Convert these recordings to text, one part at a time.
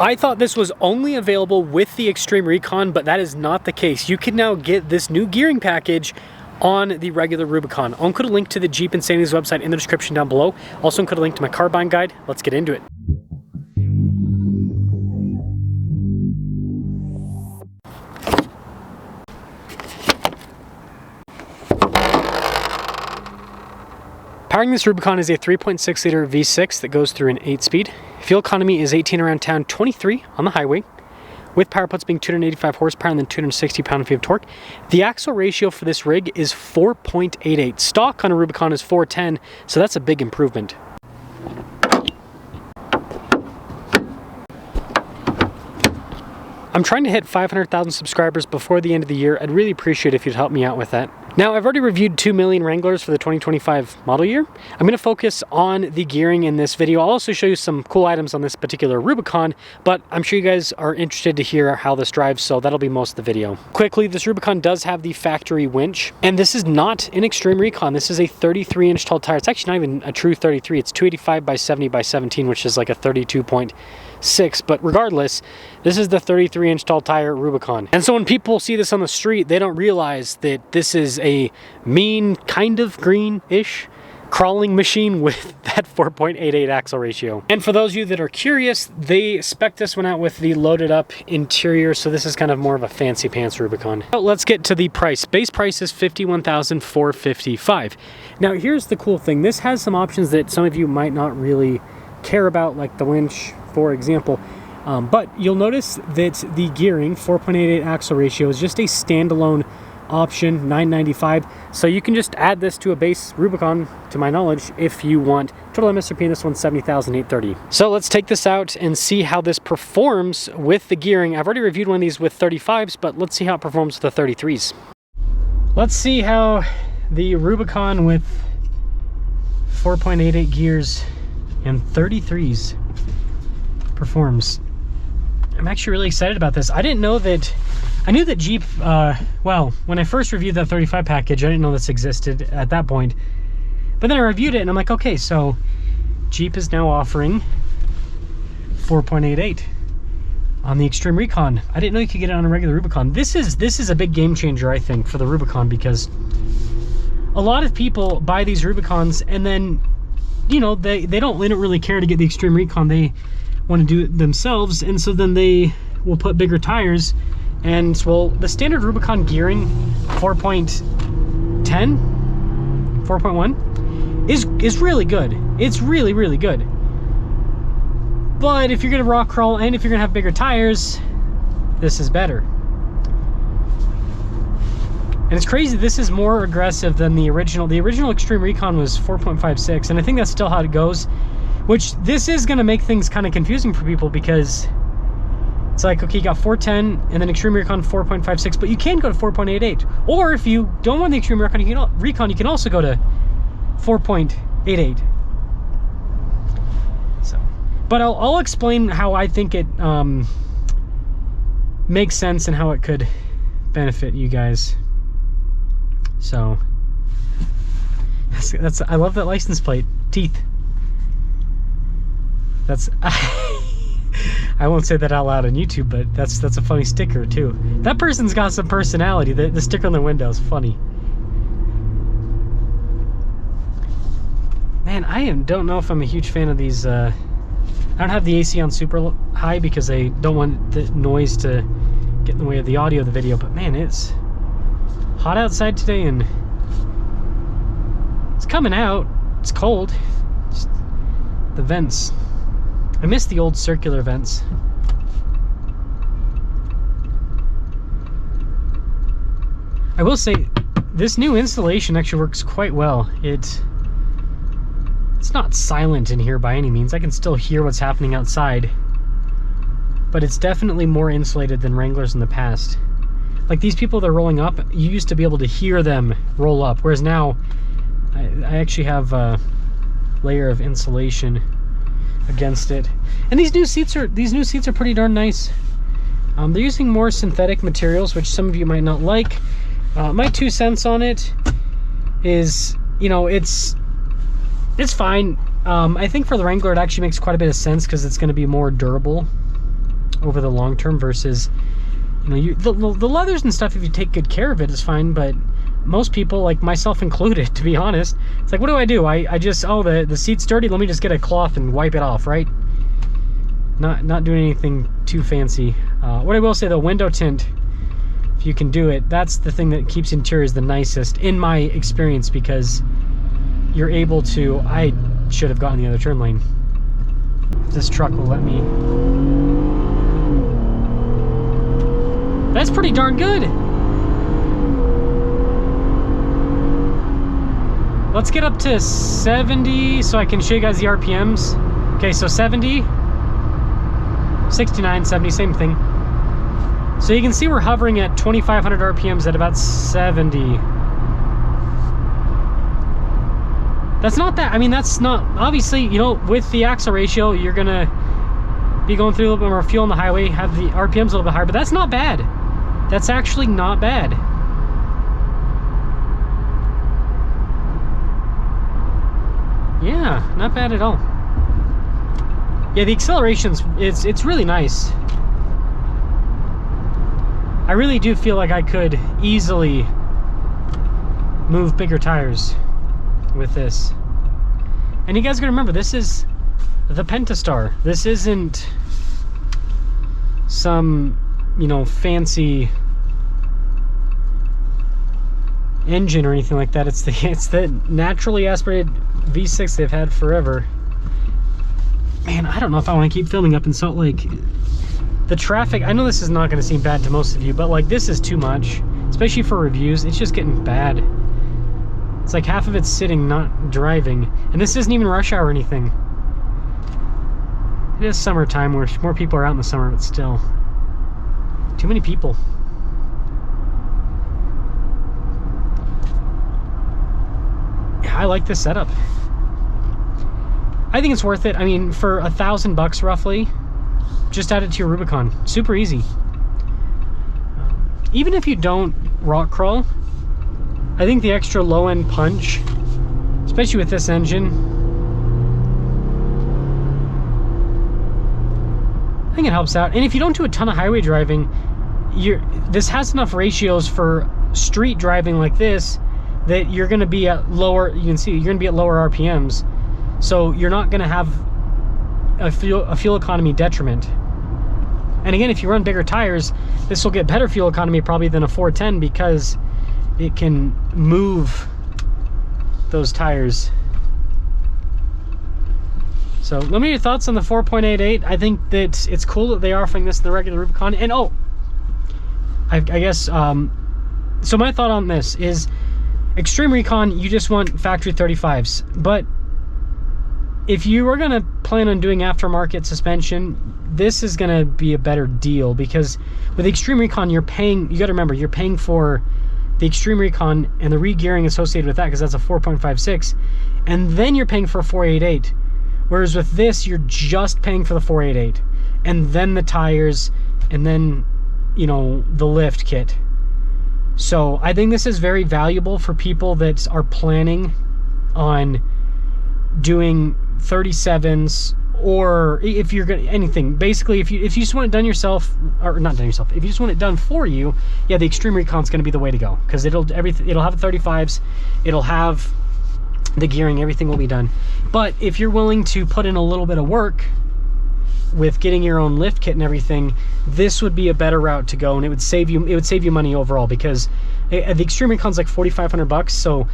I thought this was only available with the Extreme Recon, but that is not the case. You can now get this new gearing package on the regular Rubicon. I'll include a link to the Jeep Insanity's website in the description down below. Also include a link to my car buying guide. Let's get into it. Powering this Rubicon is a 3.6 liter V6 that goes through an 8-speed. Fuel economy is 18 around town, 23 on the highway, with power outputs being 285 horsepower and then 260 pound-feet of torque. The axle ratio for this rig is 4.88. Stock on a Rubicon is 410, so that's a big improvement. I'm trying to hit 500,000 subscribers before the end of the year. I'd really appreciate it if you'd help me out with that. Now, I've already reviewed 2 million Wranglers for the 2025 model year. I'm going to focus on the gearing in this video. I'll also show you some cool items on this particular Rubicon, but I'm sure you guys are interested to hear how this drives, so that'll be most of the video. Quickly, this Rubicon does have the factory winch, and this is not an Extreme Recon. This is a 33-inch tall tire. It's actually not even a true 33. It's 285 by 70 by 17, which is like a 32.6, but regardless, this is the 33-inch tall tire Rubicon. And so when people see this on the street, they don't realize that this is a mean, kind of green-ish crawling machine with that 4.88 axle ratio. And for those of you that are curious, they spec this one out with the loaded up interior, so this is kind of more of a fancy pants Rubicon. So let's get to the price. Base price is $51,455. Now here's the cool thing. This has some options that some of you might not really care about, like the winch, for example. But you'll notice that the gearing, 4.88 axle ratio, is just a standalone option, $995. So you can just add this to a base Rubicon, to my knowledge, if you want. Total MSRP in this one's $70,830. So let's take this out and see how this performs with the gearing. I've already reviewed one of these with 35s, but let's see how it performs with the 33s. Let's see how the Rubicon with 4.88 gears and 33s performs. I'm actually really excited about this. I didn't know that. I knew that Jeep, well, when I first reviewed that 35 package, I didn't know this existed at that point. But then I reviewed it and I'm like, okay, so Jeep is now offering 4.88 on the Extreme Recon. I didn't know you could get it on a regular Rubicon. This is a big game changer, I think, for the Rubicon, because a lot of people buy these Rubicons and then, you know, they don't really care to get the Extreme Recon. They want to do it themselves, and so then they will put bigger tires. And well, the standard Rubicon gearing 4.10, 4.1 is really good. It's really, really good. But if you're gonna rock crawl and if you're gonna have bigger tires, this is better. And it's crazy, this is more aggressive than the original. The original Extreme Recon was 4.56, and I think that's still how it goes. Which, this is going to make things kind of confusing for people, because it's like, okay, you got 410 and then Extreme Recon 4.56, but you can go to 4.88. Or if you don't want the Extreme Recon, you can also go to 4.88. So, but I'll explain how I think it makes sense and how it could benefit you guys. So, that's I love that license plate. Teeth. That's I won't say that out loud on YouTube, but that's a funny sticker too. That person's got some personality. The sticker on the window is funny. Man, I don't know if I'm a huge fan of these. I don't have the AC on super high because I don't want the noise to get in the way of the audio of the video. But man, it's hot outside today and it's coming out. It's cold. Just the vents. I miss the old circular vents. I will say, this new installation actually works quite well. It's not silent in here by any means. I can still hear what's happening outside. But it's definitely more insulated than Wranglers in the past. Like these people that are rolling up, you used to be able to hear them roll up. Whereas now, I actually have a layer of insulation against it. And these new seats are pretty darn nice. They're using more synthetic materials, which some of you might not like. My 2 cents on it is, you know, it's fine. I think for the Wrangler it actually makes quite a bit of sense because it's going to be more durable. over the long term versus, you know, the leathers and stuff, if you take good care of it, is fine, but most people, like myself included, to be honest, it's like, what do? I just, oh, the seat's dirty, let me just get a cloth and wipe it off, right? Not doing anything too fancy. What I will say, though, window tint, if you can do it, that's the thing that keeps interiors the nicest, in my experience, because you're able to, I should have gotten the other turn lane. If this truck will let me. That's pretty darn good. Let's get up to 70 so I can show you guys the RPMs. Okay, so 70, 69, 70, same thing. So you can see we're hovering at 2,500 RPMs at about 70. That's not that, I mean, that's not, obviously, you know, with the axle ratio, you're gonna be going through a little bit more fuel on the highway, have the RPMs a little bit higher, but that's not bad. That's actually not bad. Yeah, not bad at all. Yeah, the acceleration's, it's really nice. I really do feel like I could easily move bigger tires with this. And you guys gotta remember, this is the Pentastar. This isn't some, you know, fancy engine or anything like that. It's the naturally aspirated V6 they've had forever. Man, I don't know if I want to keep filming up in Salt Lake. The traffic, I know this is not going to seem bad to most of you, but like, this is too much, especially for reviews. It's just getting bad. It's like half of it's sitting, not driving, and this isn't even rush hour or anything. It is summertime where more people are out in the summer, but still too many people. Yeah, I like this setup. I think it's worth it. I mean, for $1,000 roughly, just add it to your Rubicon. Super easy. Even if you don't rock crawl, I think the extra low-end punch, especially with this engine, I think it helps out. And if you don't do a ton of highway driving, this has enough ratios for street driving like this that you're going to be at lower, you can see, you're going to be at lower RPMs. So you're not going to have a fuel economy detriment. And again, if you run bigger tires, this will get better fuel economy probably than a 410 because it can move those tires. So let me know your thoughts on the 4.88. I think that it's cool that they are offering this in the regular Rubicon. And oh, I guess, so my thought on this is Extreme Recon, you just want factory 35s. But if you are going to plan on doing aftermarket suspension, this is going to be a better deal, because with the Extreme Recon, you're paying, you got to remember, you're paying for the Extreme Recon and the re-gearing associated with that, because that's a 4.56, and then you're paying for a 488. Whereas with this, you're just paying for the 488, and then the tires, and then, you know, the lift kit. So I think this is very valuable for people that are planning on doing 37s, or if you're gonna anything, basically if you just want it done yourself, or not done yourself, if you just want it done for you, yeah, the Extreme Recon's going to be the way to go, because it'll have 35s, it'll have the gearing, everything will be done. But if you're willing to put in a little bit of work with getting your own lift kit and everything, this would be a better route to go, and it would save you money overall, because the Extreme Recon's like $4,500, so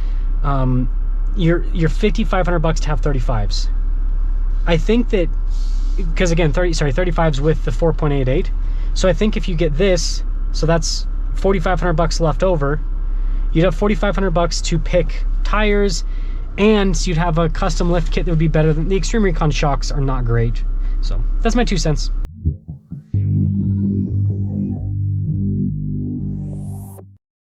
you're $5,500 to have 35s. I think that, because again, 35s with the 4.88. So I think if you get this, so that's $4,500 left over. You'd have $4,500 to pick tires, and you'd have a custom lift kit that would be better than the Extreme Recon shocks are not great. So that's my 2 cents.